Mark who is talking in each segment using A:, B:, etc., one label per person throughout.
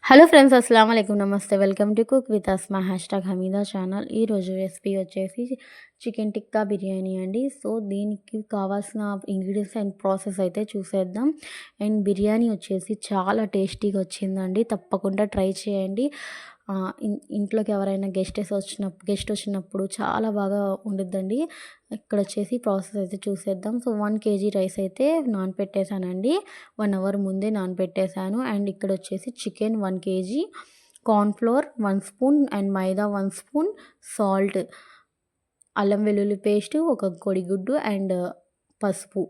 A: Hello friends, అస్సలాము అలైకుం, నమస్తే. Welcome to cook with Asma hashtag Hamida channel. ఈరోజు రెసిపీ వచ్చేసి చికెన్ టిక్కా బిర్యానీ అండి. సో దీనికి కావాల్సిన ఇంగ్రీడియంట్స్ అండ్ ప్రాసెస్ అయితే చూసేద్దాం. అండ్ బిర్యానీ వచ్చేసి చాలా టేస్టీగా వచ్చిందండి. తప్పకుండా ట్రై చేయండి. ఇంట్లోకి ఎవరైనా గెస్ట్ వచ్చినప్పుడు చాలా బాగా ఉండిద్దండి. ఇక్కడ వచ్చేసి ప్రాసెస్ అయితే చూసేద్దాం. సో 1 కేజీ రైస్ అయితే నానపెట్టేసానండి. 1 అవర్ ముందే నానపెట్టేసాను. అండ్ ఇక్కడ వచ్చేసి chicken 1 KG, cornflour 1 spoon and maida 1 spoon, salt, అల్లం వెల్లుల్లి పేస్ట్, ఒక కోడిగుడ్డు అండ్ పసుపు,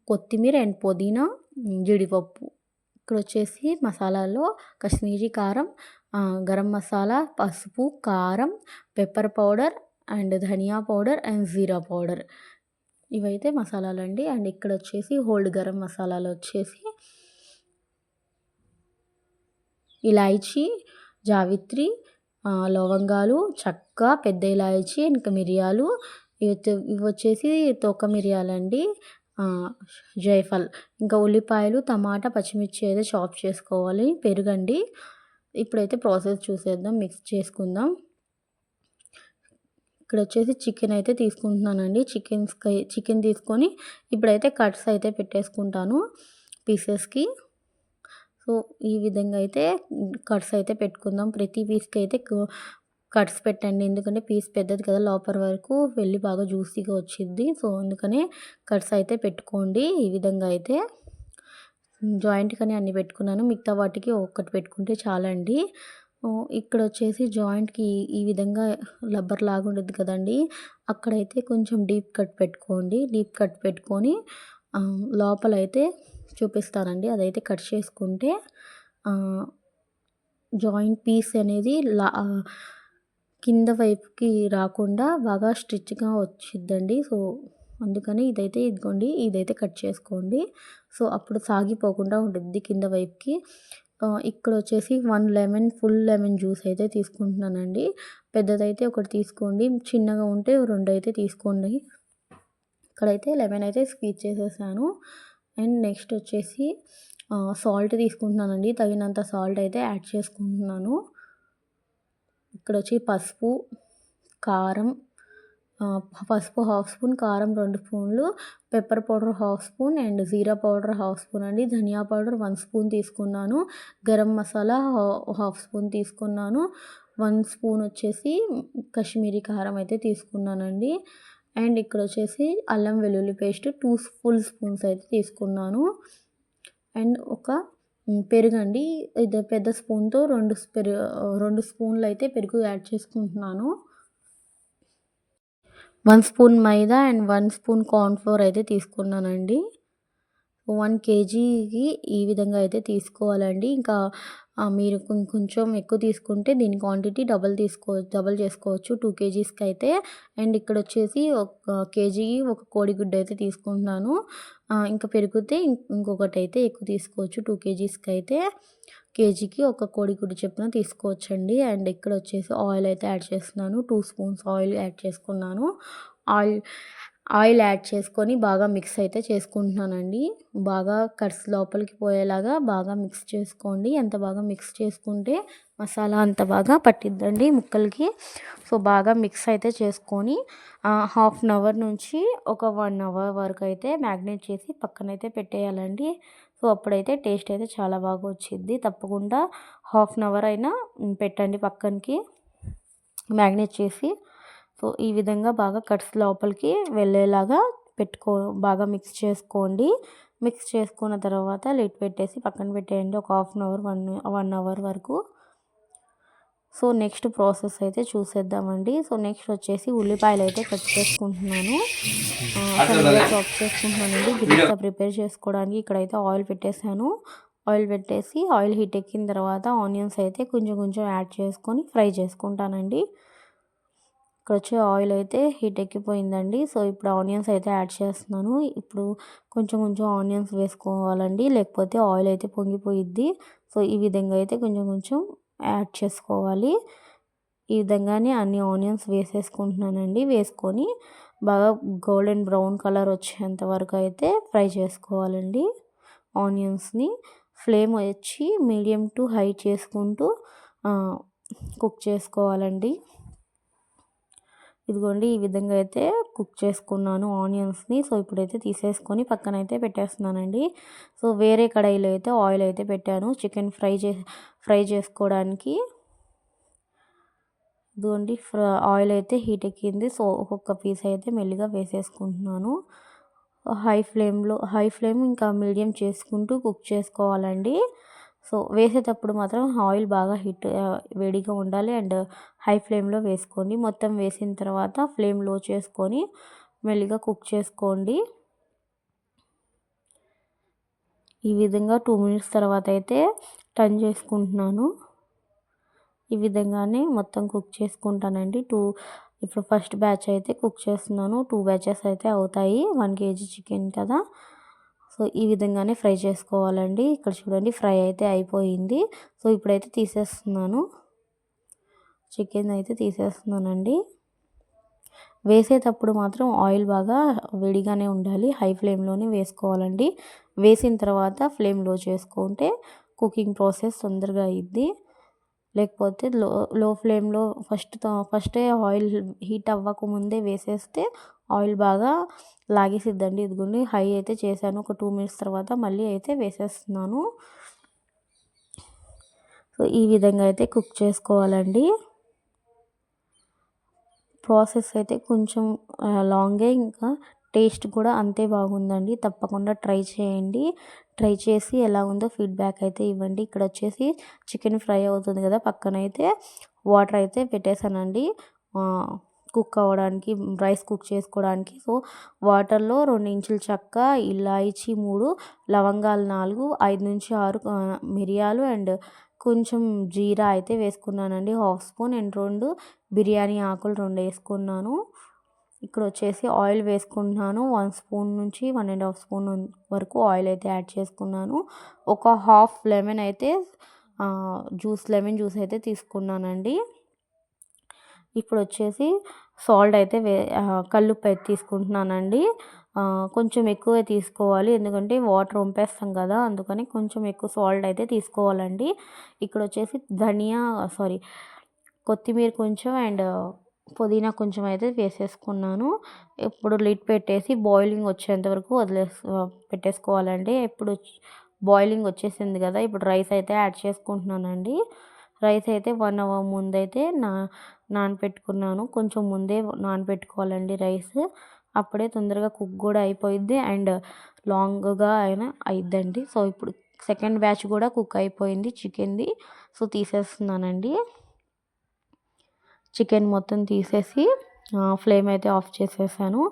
A: కొత్తిమీర అండ్ పుదీనా, జీడిపప్పు. ఇక్కడ వచ్చేసి మసాలాలో కాశ్మీరీ కారం, గరం మసాలా, పసుపు, కారం, pepper powder and dhania powder and jeera powder. ఇవైతే మసాలాలండి. అండ్ ఇక్కడ వచ్చేసి హోల్డ్ గరం మసాలాలు వచ్చేసి ఇలాయచీ, జావిత్రి, లవంగాలు, చెక్క, పెద్ద ఇలాయచీ, ఇంకా మిరియాలు. ఇవి వచ్చేసి తోక మిరియాలండి. జైఫల్, ఇంకా ఉల్లిపాయలు, టమాటా, పచ్చిమిర్చి అయితే చాప్ చేసుకోవాలి. పెరుగండి. ఇప్పుడైతే ప్రాసెస్ చూసేద్దాం, మిక్స్ చేసుకుందాం. ఇక్కడ వచ్చేసి చికెన్ అయితే తీసుకుంటున్నానండి. చికెన్ తీసుకొని ఇప్పుడైతే కట్స్ అయితే పెట్టేసుకుంటాను పీసెస్కి. సో ఈ విధంగా అయితే కట్స్ అయితే పెట్టుకుందాం. ప్రతి పీస్కి అయితే కట్స్ పెట్టండి, ఎందుకంటే పీస్ పెద్దది కదా, లోపల వరకు వెళ్ళి బాగా జ్యూసీగా వచ్చింది. సో అందుకనే కట్స్ అయితే పెట్టుకోండి. ఈ విధంగా అయితే జాయింట్‌కని అన్ని పెట్టుకున్నాను. మిగతా వాటికి ఒక్కటి పెట్టుకుంటే చాలండి. ఇక్కడ వచ్చేసి జాయింట్‌కి ఈ విధంగా రబ్బర్ లాగా ఉండదు కదండీ, అక్కడైతే కొంచెం డీప్ కట్ పెట్టుకోండి. డీప్ కట్ పెట్టుకొని లోపలైతే చూపిస్తానండి, అదైతే కట్ చేసుకుంటే జాయింట్ పీస్ అనేది కింద వైపుకి రాకుండా బాగా స్టిచ్‌గా వచ్చిద్దండి. సో అందుకని ఇదిగోండి, ఇదైతే కట్ చేసుకోండి. సో అప్పుడు సాగిపోకుండా ఉండిద్ది కింద వైపుకి. ఇక్కడ వచ్చేసి 1 లెమన్, ఫుల్ లెమన్ జ్యూస్ అయితే తీసుకుంటున్నానండి. పెద్దదైతే ఒకటి తీసుకోండి, చిన్నగా ఉంటే 2 అయితే తీసుకోండి. ఇక్కడైతే లెమన్ అయితే స్క్వీజ్ చేసేసాను. అండ్ నెక్స్ట్ వచ్చేసి సాల్ట్ తీసుకుంటున్నానండి. తగినంత సాల్ట్ అయితే యాడ్ చేసుకుంటున్నాను. ఇక్కడ వచ్చి పసుపు, కారం, పసుపు 1/2 స్పూన్, కారం 2 స్పూన్లు, pepper powder 1/2 spoon and jeera powder 1/2 spoon అండి. ధనియా పౌడర్ 1 స్పూన్ తీసుకున్నాను. గరం మసాలా 1/2 స్పూన్ తీసుకున్నాను. 1 స్పూన్ వచ్చేసి కాశ్మీరీ కారం అయితే తీసుకున్నానండి. అండ్ ఇక్కడ వచ్చేసి అల్లం వెల్లుల్లి పేస్ట్ 2 ఫుల్ స్పూన్స్ అయితే తీసుకున్నాను. అండ్ ఒక పెరుగండి. ఇది పెద్ద స్పూన్తో 2 స్పూన్లు అయితే పెరుగు యాడ్ చేసుకుంటున్నాను. 1 spoon maida and 1 spoon cornflour అయితే తీసుకున్నానండి. 1 కేజీకి ఈ విధంగా అయితే తీసుకోవాలండి. ఇంకా మీరు కొంచెం ఎక్కువ తీసుకుంటే దీని క్వాంటిటీ డబల్ చేసుకోవచ్చు 2 కేజీస్కి అయితే. అండ్ ఇక్కడ వచ్చేసి ఒక కేజీకి ఒక కోడిగుడ్డు అయితే తీసుకుంటున్నాను. ఇంకా పెరిగితే ఇంకొకటి అయితే ఎక్కువ తీసుకోవచ్చు. 2 కేజీస్కి అయితే కేజీకి ఒక కోడిగుడ్డు చొప్పున తీసుకోవచ్చండి. అండ్ ఇక్కడ వచ్చేసి ఆయిల్ అయితే యాడ్ చేస్తున్నాను. 2 స్పూన్స్ ఆయిల్ యాడ్ చేసుకున్నాను. ఆయిల్ యాడ్ చేసుకొని బాగా మిక్స్ అయితే చేసుకుంటున్నానండి. బాగా కట్స్ లోపలికి పోయేలాగా బాగా మిక్స్ చేసుకోండి. ఎంత బాగా మిక్స్ చేసుకుంటే మసాలా అంత బాగా పట్టిద్దండి ముక్కలకి. సో బాగా మిక్స్ అయితే చేసుకొని 1/2 అవర్ నుంచి ఒక 1 అవర్ వరకు అయితే మ్యాగ్నేట్ చేసి పక్కనైతే పెట్టేయాలండి. సో అప్పుడైతే టేస్ట్ అయితే చాలా బాగా వచ్చిద్ది. తప్పకుండా 1/2 అవర్ అయినా పెట్టండి పక్కనకి మ్యాగ్నేట్ చేసి. సో ఈ విధంగా బాగా కట్స్ లోపలికి వెళ్ళేలాగా బాగా మిక్స్ చేసుకోండి. మిక్స్ చేసుకున్న తర్వాత లిడ్ పెట్టేసి పక్కన పెట్టేయండి ఒక 1/2 అవర్ 1 అవర్ వరకు. సో నెక్స్ట్ ప్రాసెస్ అయితే చూసేద్దామండి. సో నెక్స్ట్ వచ్చేసి ఉల్లిపాయలు అయితే కట్ చేసుకుంటున్నాను. చాప్ చేసుకుంటున్నానండి. గిన్నె ప్రిపేర్ చేసుకోవడానికి ఇక్కడైతే ఆయిల్ పెట్టేశాను. ఆయిల్ పెట్టేసి ఆయిల్ హీట్ ఎక్కిన తర్వాత ఆనియన్స్ అయితే కొంచెం యాడ్ చేసుకొని ఫ్రై చేసుకుంటానండి. ఇక్కడ వచ్చే ఆయిల్ అయితే హీట్ ఎక్కిపోయిందండి. సో ఇప్పుడు ఆనియన్స్ అయితే యాడ్ చేస్తున్నాను. ఇప్పుడు కొంచెం ఆనియన్స్ వేసుకోవాలండి, లేకపోతే ఆయిల్ అయితే పొంగిపోయిద్ది. సో ఈ విధంగా అయితే కొంచెం యాడ్ చేసుకోవాలి. ఈ విధంగానే అన్ని ఆనియన్స్ వేసేసుకుంటున్నానండి. వేసుకొని బాగా గోల్డెన్ బ్రౌన్ కలర్ వచ్చేంత వరకు అయితే ఫ్రై చేసుకోవాలండి ఆనియన్స్ని. ఫ్లేమ్ వచ్చి మీడియం టు హై చేసుకుంటూ కుక్ చేసుకోవాలండి. ఇదిగోండి ఈ విధంగా అయితే కుక్ చేసుకున్నాను ఆనియన్స్ని. సో ఇప్పుడైతే తీసేసుకొని పక్కనైతే పెట్టేస్తున్నానండి. సో వేరే కడాయిలో అయితే ఆయిల్ అయితే పెట్టాను చికెన్ ఫ్రై చేసుకోవడానికి. ఇదిగోండి ఆయిల్ అయితే హీట్ ఎక్కింది. సో ఒక్కొక్క పీస్ అయితే మెల్లిగా వేసేసుకుంటున్నాను. హై ఫ్లేమ్ ఇంకా మీడియం చేసుకుంటూ కుక్ చేసుకోవాలండి. సో వేసేటప్పుడు మాత్రం ఆయిల్ బాగా వేడిగా ఉండాలి అండ్ హై ఫ్లేమ్లో వేసుకోండి. మొత్తం వేసిన తర్వాత ఫ్లేమ్ లో చేసుకొని మెల్లిగా కుక్ చేసుకోండి. ఈ విధంగా 2 మినిట్స్ తర్వాత అయితే టర్న్ చేసుకుంటున్నాను. ఈ విధంగానే మొత్తం కుక్ చేసుకుంటానండి. ఇప్పుడు ఫస్ట్ బ్యాచ్ అయితే కుక్ చేస్తున్నాను. 2 బ్యాచెస్ అయితే అవుతాయి 1 కేజీ చికెన్ కదా. సో ఈ విధంగానే ఫ్రై చేసుకోవాలండి. ఇక్కడ చూడండి ఫ్రై అయితే అయిపోయింది. సో ఇప్పుడైతే తీసేస్తున్నాను. చికెన్ అయితే తీసేస్తున్నానండి. వేసేటప్పుడు మాత్రం ఆయిల్ బాగా వేడిగానే ఉండాలి. హై ఫ్లేమ్లోనే వేసుకోవాలండి. వేసిన తర్వాత ఫ్లేమ్ లో చేసుకుంటే కుకింగ్ ప్రాసెస్ తొందరగా అయ్యిద్ది. లేకపోతే లో ఫ్లేమ్లో ఫస్టే ఆయిల్ హీట్ అవ్వకముందే వేసేస్తే ఆయిల్ బాగా లాగేసిద్దండి. ఇదిగోండి హై అయితే చేశాను. ఒక 2 మినిట్స్ తర్వాత మళ్ళీ అయితే వేసేస్తున్నాను. సో ఈ విధంగా అయితే కుక్ చేసుకోవాలండి. ప్రాసెస్ అయితే కొంచెం లాంగే, ఇంకా టేస్ట్ కూడా అంతే బాగుందండి. తప్పకుండా ట్రై చేయండి. ట్రై చేసి ఎలా ఉందో ఫీడ్బ్యాక్ అయితే ఇవ్వండి. ఇక్కడ వచ్చేసి చికెన్ ఫ్రై అవుతుంది కదా, పక్కనైతే వాటర్ అయితే పెట్టేశానండి కుక్ అవ్వడానికి, రైస్ కుక్ చేసుకోవడానికి. సో వాటర్లో 2 ఇంచుల చెక్క, ఇలాయచి 3, లవంగాలు 4, 5 నుంచి 6 మిరియాలు అండ్ కొంచెం జీరా అయితే వేసుకున్నానండి 1/2 స్పూన్ అండ్ 2 బిర్యానీ ఆకులు 2 వేసుకున్నాను. ఇక్కడ వచ్చేసి ఆయిల్ వేసుకుంటున్నాను. 1 స్పూన్ నుంచి 1.5 స్పూన్ వరకు ఆయిల్ అయితే యాడ్ చేసుకున్నాను. ఒక హాఫ్ లెమన్ అయితే లెమన్ జ్యూస్ అయితే తీసుకున్నానండి. ఇప్పుడు వచ్చేసి సాల్ట్ అయితే కల్లుప్పు అయితే తీసుకుంటున్నానండి. కొంచెం ఎక్కువే తీసుకోవాలి, ఎందుకంటే వాటర్ వంపేస్తాం కదా, అందుకని కొంచెం ఎక్కువ సాల్ట్ అయితే తీసుకోవాలండి. ఇక్కడ వచ్చేసి కొత్తిమీర కొంచెం అండ్ పుదీనా కొంచెం అయితే వేసేసుకున్నాను. ఇప్పుడు లిడ్ పెట్టేసి బాయిలింగ్ వచ్చేంత వరకు పెట్టేసుకోవాలండి. ఇప్పుడు బాయిలింగ్ వచ్చేసింది కదా, ఇప్పుడు రైస్ అయితే యాడ్ చేసుకుంటున్నానండి. రైస్ అయితే 1 అవర్ ముందైతే నానబెట్టుకున్నాను. కొంచెం ముందే నానబెట్టుకోవాలండి రైస్. అప్పుడే తొందరగా కుక్ కూడా అయిపోయిద్ది అండ్ లాంగ్గా అయినా అయిద్దండి. సో ఇప్పుడు సెకండ్ బ్యాచ్ కూడా కుక్ అయిపోయింది చికెన్ది. సో తీసేస్తున్నానండి. చికెన్ మొత్తం తీసేసి ఫ్లేమ్ అయితే ఆఫ్ చేసేసాను.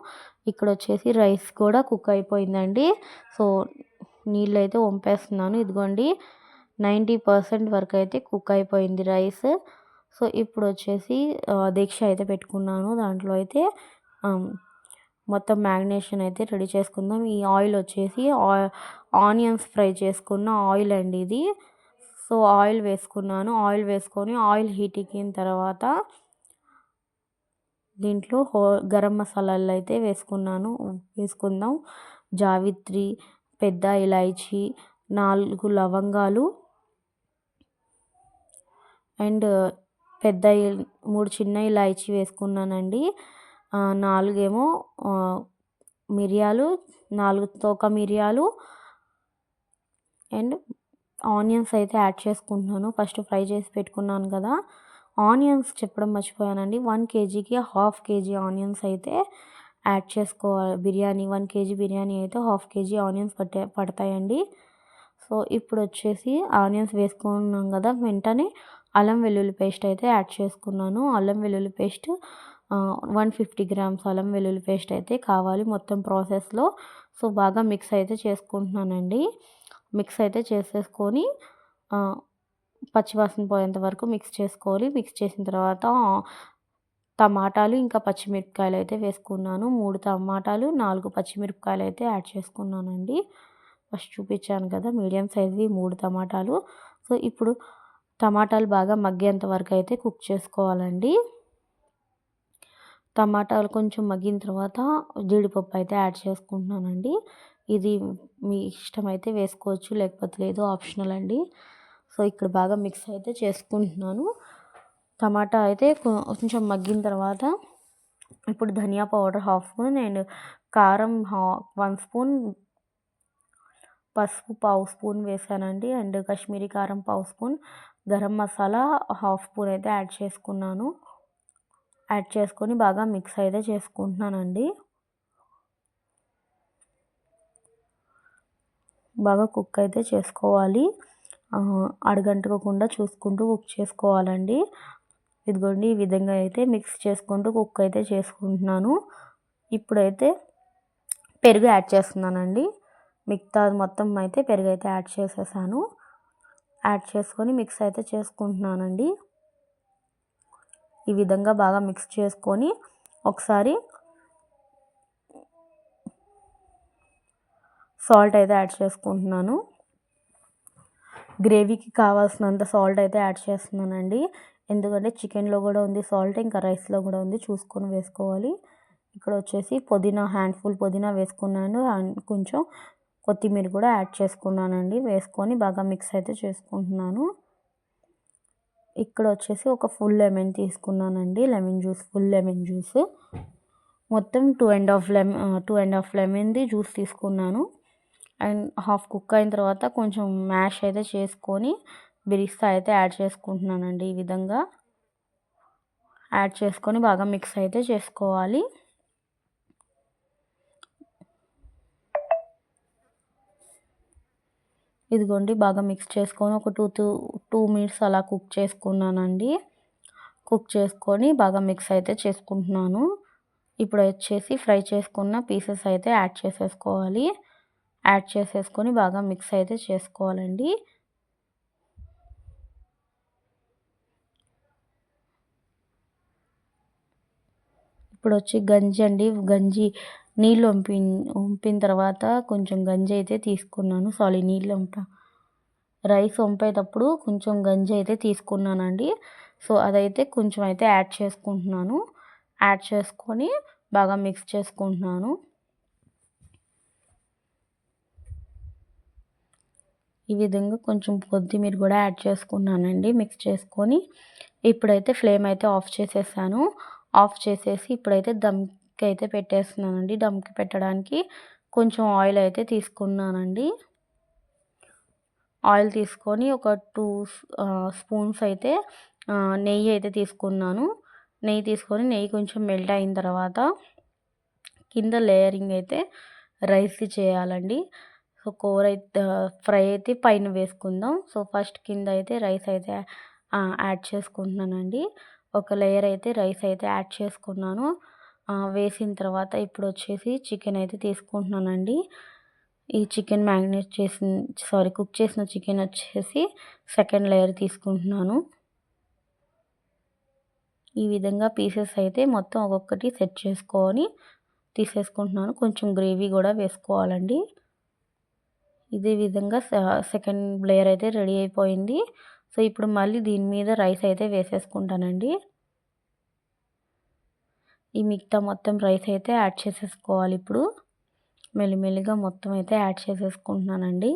A: ఇక్కడ వచ్చేసి రైస్ కూడా కుక్ అయిపోయిందండి. సో నీళ్ళు అయితే వంపేస్తున్నాను. ఇదిగోండి 90% వరకు అయితే కుక్ అయిపోయింది రైస్. సో ఇప్పుడు వచ్చేసి దీక్ష అయితే పెట్టుకున్నాను. దాంట్లో అయితే మొత్తం మ్యాగ్నేషన్ అయితే రెడీ చేసుకుందాం. ఈ ఆయిల్ వచ్చేసి ఆనియన్స్ ఫ్రై చేసుకున్న ఆయిల్ అండి ఇది. సో ఆయిల్ వేసుకున్నాను. ఆయిల్ వేసుకొని ఆయిల్ హీట్ ఎక్కిన తర్వాత దీంట్లో గరం మసాలాలు అయితే వేసుకుందాం. జావిత్రి, పెద్ద ఇలాయచి, 4 లవంగాలు అండ్ 3 చిన్న ఇలాయచి వేసుకున్నానండి. 4 ఏమో మిరియాలు, 4 తోక మిరియాలు అండ్ ఆనియన్స్ అయితే యాడ్ చేసుకుంటున్నాను. ఫస్ట్ ఫ్రై చేసి పెట్టుకున్నాను కదా, ఆనియన్స్ చెప్పడం మర్చిపోయానండి. 1 కేజీకి 1/2 కేజీ ఆనియన్స్ అయితే యాడ్ చేసుకోవాలి. 1 కేజీ బిర్యానీ అయితే 1/2 కేజీ ఆనియన్స్ పడతాయండి. సో ఇప్పుడు వచ్చేసి ఆనియన్స్ వేసుకున్నాం కదా, వెంటనే అల్లం వెల్లుల్లి పేస్ట్ అయితే యాడ్ చేసుకున్నాను. అల్లం వెల్లుల్లి పేస్ట్ 150 గ్రామ్స్ అల్లం వెల్లుల్లి పేస్ట్ అయితే కావాలి మొత్తం ప్రాసెస్లో. సో బాగా మిక్స్ అయితే చేసుకుంటున్నానండి. మిక్స్ అయితే చేసేసుకొని పచ్చివాసన పోయేంత వరకు మిక్స్ చేసుకోవాలి. మిక్స్ చేసిన తర్వాత టమాటాలు ఇంకా పచ్చిమిరపకాయలు అయితే వేసుకున్నాను. 3 టమాటాలు, 4 పచ్చిమిరపకాయలు అయితే యాడ్ చేసుకున్నానండి. ఫస్ట్ చూపించాను కదా మీడియం సైజ్వి 3 టమాటాలు. సో ఇప్పుడు టమాటాలు బాగా మగ్గేంత వరకు అయితే కుక్ చేసుకోవాలండి. టమాటాలు కొంచెం మగ్గిన తర్వాత జీడిపప్పు అయితే యాడ్ చేసుకుంటున్నానండి. ఇది మీ ఇష్టమైతే వేసుకోవచ్చు, లేకపోతే లేదు, ఆప్షనల్ అండి. సో ఇక్కడ బాగా మిక్స్ అయితే చేసుకుంటున్నాను. టమాటా అయితే కొంచెం మగ్గిన తర్వాత ఇప్పుడు ధనియా పౌడర్ 1/2 స్పూన్ అండ్ కారం 1 స్పూన్, పసుపు 1/2 స్పూన్ వేసానండి. అండ్ కాశ్మీరీ కారం 1/2 స్పూన్, గరం మసాలా 1/2 స్పూన్ అయితే యాడ్ చేసుకున్నాను. యాడ్ చేసుకొని బాగా మిక్స్ అయితే చేసుకుంటున్నానండి. బాగా కుక్ అయితే చేసుకోవాలి. అడుగంటుకోకుండా చూసుకుంటూ కుక్ చేసుకోవాలండి. ఇదిగోండి ఈ విధంగా అయితే మిక్స్ చేసుకుంటూ కుక్ అయితే చేసుకుంటున్నాను. ఇప్పుడైతే పెరుగు యాడ్ చేస్తున్నానండి. మిగతాది మొత్తం అయితే పెరుగు అయితే యాడ్ చేసేసాను. యాడ్ చేసుకొని మిక్స్ అయితే చేసుకుంటున్నానండి. ఈ విధంగా బాగా మిక్స్ చేసుకొని ఒకసారి సాల్ట్ అయితే యాడ్ చేసుకుంటున్నాను. గ్రేవీకి కావాల్సినంత సాల్ట్ అయితే యాడ్ చేస్తున్నానండి. ఎందుకంటే చికెన్లో కూడా ఉంది సాల్ట్, ఇంకా రైస్లో కూడా ఉంది, చూసుకొని వేసుకోవాలి. ఇక్కడ వచ్చేసి పుదీనా, హ్యాండ్ఫుల్ పుదీనా వేసుకున్నాను. అండ్ కొంచెం కొత్తిమీర కూడా యాడ్ చేసుకున్నానండి. వేసుకొని బాగా మిక్స్ అయితే చేసుకుంటున్నాను. ఇక్కడ వచ్చేసి ఒక ఫుల్ లెమన్ తీసుకున్నానండి, lemon juice, full lemon juice మొత్తం 2.5 లెమన్ది జ్యూస్ తీసుకున్నాను. అండ్ హాఫ్ కుక్ అయిన తర్వాత కొంచెం మ్యాష్ అయితే చేసుకొని బిరిస్తా అయితే యాడ్ చేసుకుంటున్నానండి. ఈ విధంగా యాడ్ చేసుకొని బాగా మిక్స్ అయితే చేసుకోవాలి. ఇదిగోండి బాగా మిక్స్ చేసుకొని ఒక 2 మినిట్స్ అలా కుక్ చేసుకున్నానండి. కుక్ చేసుకొని బాగా మిక్స్ అయితే చేసుకుంటున్నాను. ఇప్పుడు వచ్చేసి ఫ్రై చేసుకున్న పీసెస్ అయితే యాడ్ చేసేసుకోవాలి. యాడ్ చేసేసుకొని బాగా మిక్స్ అయితే చేసుకోవాలండి. ఇప్పుడు వచ్చి గంజి అండి. గంజి నీళ్ళు వంపిన తర్వాత కొంచెం గంజి అయితే తీసుకున్నాను. నీళ్ళు రైస్ వంపేటప్పుడు కొంచెం గంజి అయితే తీసుకున్నానండి. సో అదైతే కొంచెం అయితే యాడ్ చేసుకుంటున్నాను. యాడ్ చేసుకొని బాగా మిక్స్ చేసుకుంటున్నాను. ఈ విధంగా కొంచెం కొత్తిమీర కూడా యాడ్ చేసుకున్నానండి. మిక్స్ చేసుకొని ఇప్పుడైతే ఫ్లేమ్ అయితే ఆఫ్ చేసేసాను. ఆఫ్ చేసేసి ఇప్పుడైతే దమ్కి అయితే పెట్టేస్తున్నానండి. దమ్కి పెట్టడానికి కొంచెం ఆయిల్ అయితే తీసుకున్నానండి. ఆయిల్ తీసుకొని ఒక 2 స్పూన్స్ అయితే నెయ్యి అయితే తీసుకున్నాను. నెయ్యి తీసుకొని నెయ్యి కొంచెం మెల్ట్ అయిన తర్వాత కింద లేయరింగ్ అయితే రైస్ది చేయాలండి. సో కూర అయితే ఫ్రై అయితే పైన వేసుకుందాం. సో ఫస్ట్ కింద అయితే రైస్ అయితే యాడ్ చేసుకుంటున్నానండి. ఒక లేయర్ అయితే రైస్ అయితే యాడ్ చేసుకున్నాను. వేసిన తర్వాత ఇప్పుడు వచ్చేసి చికెన్ అయితే తీసుకుంటున్నానండి. ఈ చికెన్ కుక్ చేసిన చికెన్ వచ్చేసి సెకండ్ లేయర్ తీసుకుంటున్నాను. ఈ విధంగా పీసెస్ అయితే మొత్తం ఒక్కొక్కటి సెట్ చేసుకొని తీసేసుకుంటున్నాను. కొంచెం గ్రేవీ కూడా వేసుకోవాలండి. ఇదే విధంగా సెకండ్ లేయర్ అయితే రెడీ అయిపోయింది. సో ఇప్పుడు మళ్ళీ దీని మీద రైస్ అయితే వేసేసుకుంటానండి. ఈ మిగతా మొత్తం రైస్ అయితే యాడ్ చేసేసుకోవాలి. ఇప్పుడు మెల్లిమెల్లిగా మొత్తం అయితే యాడ్ చేసేసుకుంటున్నానండి.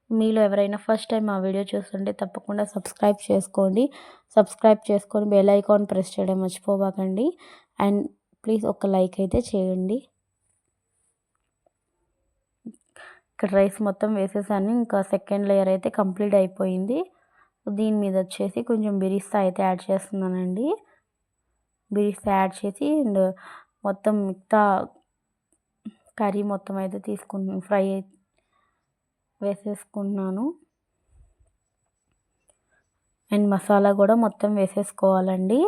A: మీలో ఎవరైనా ఫస్ట్ టైం మా వీడియో చూస్తుంటే తప్పకుండా సబ్స్క్రైబ్ చేసుకోండి. సబ్స్క్రైబ్ చేసుకొని బెల్ ఐకాన్ ప్రెస్ చేయడం మర్చిపోబాకండి. అండ్ ప్లీజ్ ఒక లైక్ అయితే చేయండి. ఇక్కడ రైస్ మొత్తం వేసేసాను. ఇంకా సెకండ్ లేయర్ అయితే కంప్లీట్ అయిపోయింది. దీని మీద వచ్చేసి కొంచెం బిరిస్తా అయితే యాడ్ చేస్తున్నానండి. బిరిస్తా యాడ్ చేసి అండ్ మొత్తం మిగతా కర్రీ మొత్తం అయితే ఫ్రై వేసేసుకున్నాను. అండ్ మసాలా కూడా మొత్తం వేసేసుకోవాలండి.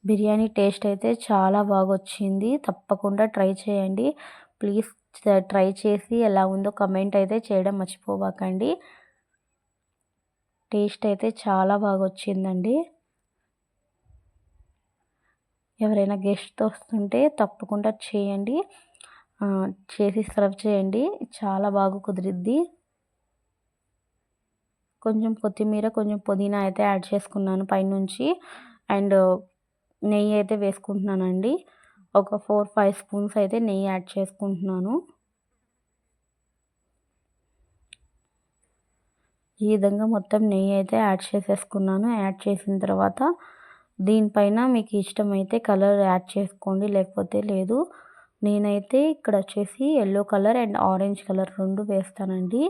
A: బిర్యానీ టేస్ట్ అయితే చాలా బాగా వచ్చింది. తప్పకుండా ట్రై చేయండి. ప్లీజ్ ట్రై చేసి ఎలా ఉందో కమెంట్ అయితే చేయడం మర్చిపోబాకండి. టేస్ట్ అయితే చాలా బాగా వచ్చిందండి. ఎవరైనా గెస్ట్తో వస్తుంటే తప్పకుండా చేయండి. చేసి సర్వ్ చేయండి. చాలా బాగా కుదిరిద్ది. కొంచెం కొత్తిమీర, కొంచెం పుదీనా అయితే యాడ్ చేసుకున్నాను పైనుంచి. అండ్ నెయ్యి అయితే వేసుకుంటున్నానండి. ఒక 4-5 స్పూన్స్ అయితే నెయ్యి యాడ్ చేసుకుంటున్నాను. ఈ విధంగా మొత్తం నెయ్యి అయితే యాడ్ చేసేసుకున్నాను. యాడ్ చేసిన తర్వాత దీనిపైన మీకు ఇష్టమైతే కలర్ యాడ్ చేసుకోండి, లేకపోతే లేదు. నేనైతే ఇక్కడ వచ్చేసి yellow colour and orange colour 2 వేస్తానండి.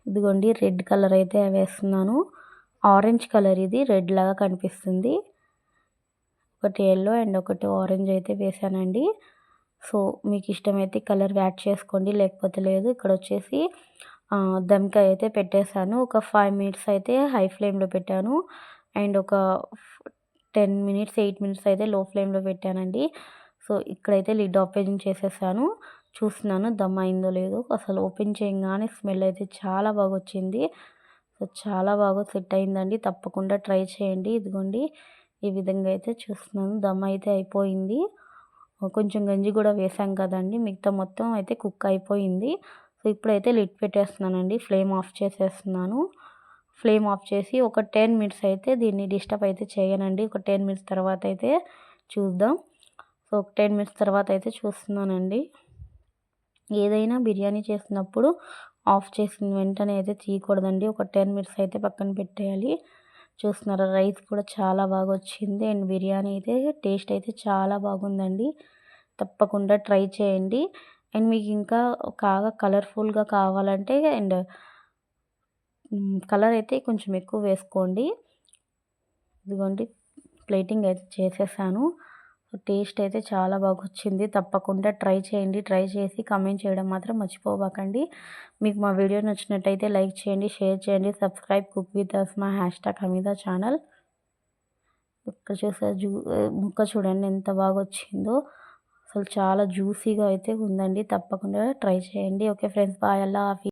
A: ఇదిగోండి రెడ్ కలర్ అయితే వేస్తున్నాను. ఆరెంజ్ కలర్ ఇది రెడ్ లాగా కనిపిస్తుంది. ఒకటి యెల్లో అండ్ ఒకటి ఆరెంజ్ అయితే వేసానండి. సో మీకు ఇష్టమైతే కలర్ యాడ్ చేసుకోండి, లేకపోతే లేదు. ఇక్కడ వచ్చేసి దమ్‌కి అయితే పెట్టేశాను. ఒక 5 మినిట్స్ అయితే హై ఫ్లేమ్‌లో పెట్టాను. అండ్ ఒక 10 మినిట్స్ 8 మినిట్స్ అయితే లో ఫ్లేమ్‌లో పెట్టానండి. సో ఇక్కడైతే లిడ్ ఓపెన్ చేసేసాను. చూస్తున్నాను దమ్ అయిందో లేదో. అసలు ఓపెన్ చేయంగానే స్మెల్ అయితే చాలా బాగా వచ్చింది. సో చాలా బాగా సెట్ అయిందండి. తప్పకుండా ట్రై చేయండి. ఇదిగోండి ఈ విధంగా అయితే చూస్తున్నాను దమ్ అయితే అయిపోయింది. కొంచెం గంజి కూడా వేసాం కదండి, మిగతా మొత్తం అయితే కుక్ అయిపోయింది. సో ఇప్పుడైతే లిడ్ పెట్టేస్తున్నానండి. ఫ్లేమ్ ఆఫ్ చేసేస్తున్నాను. ఫ్లేమ్ ఆఫ్ చేసి ఒక 10 మినిట్స్ అయితే దీన్ని డిస్టర్బ్ అయితే చేయనండి. ఒక 10 మినిట్స్ తర్వాత అయితే చూద్దాం. సో 10 మినిట్స్ తర్వాత అయితే చూస్తున్నానండి. ఏదైనా బిర్యానీ చేసినప్పుడు ఆఫ్ చేసిన వెంటనే అయితే తీయకూడదండి. ఒక 10 మినిట్స్ అయితే పక్కన పెట్టేయాలి. చూస్తున్నారా రైస్ కూడా చాలా బాగా వచ్చింది. అండ్ బిర్యానీ అయితే టేస్ట్ అయితే చాలా బాగుందండి. తప్పకుండా ట్రై చేయండి. అండ్ మీకు ఇంకా బాగా కలర్ఫుల్గా కావాలంటే అండ్ కలర్ అయితే కొంచెం ఎక్కువ వేసుకోండి. ఇదిగోండి ప్లేటింగ్ అయితే చేసేసాను. టేస్ట్ అయితే చాలా బాగా వచ్చింది. తప్పకుండా ట్రై చేయండి. ట్రై చేసి కామెంట్ చేయడం మాత్రం మర్చిపోకండి. మీకు మా వీడియో నచ్చినట్టయితే లైక్ చేయండి, షేర్ చేయండి, subscribe cook with Asma #Hamida channel. ఇక్కడ చూసారు ముక్క చూడండి ఎంత బాగా వచ్చిందో. అసలు చాలా జ్యూసీగా అయితే ఉందండి. తప్పకుండా ట్రై చేయండి. ఓకే ఫ్రెండ్స్, బాయ్, అల్లా హాఫీ.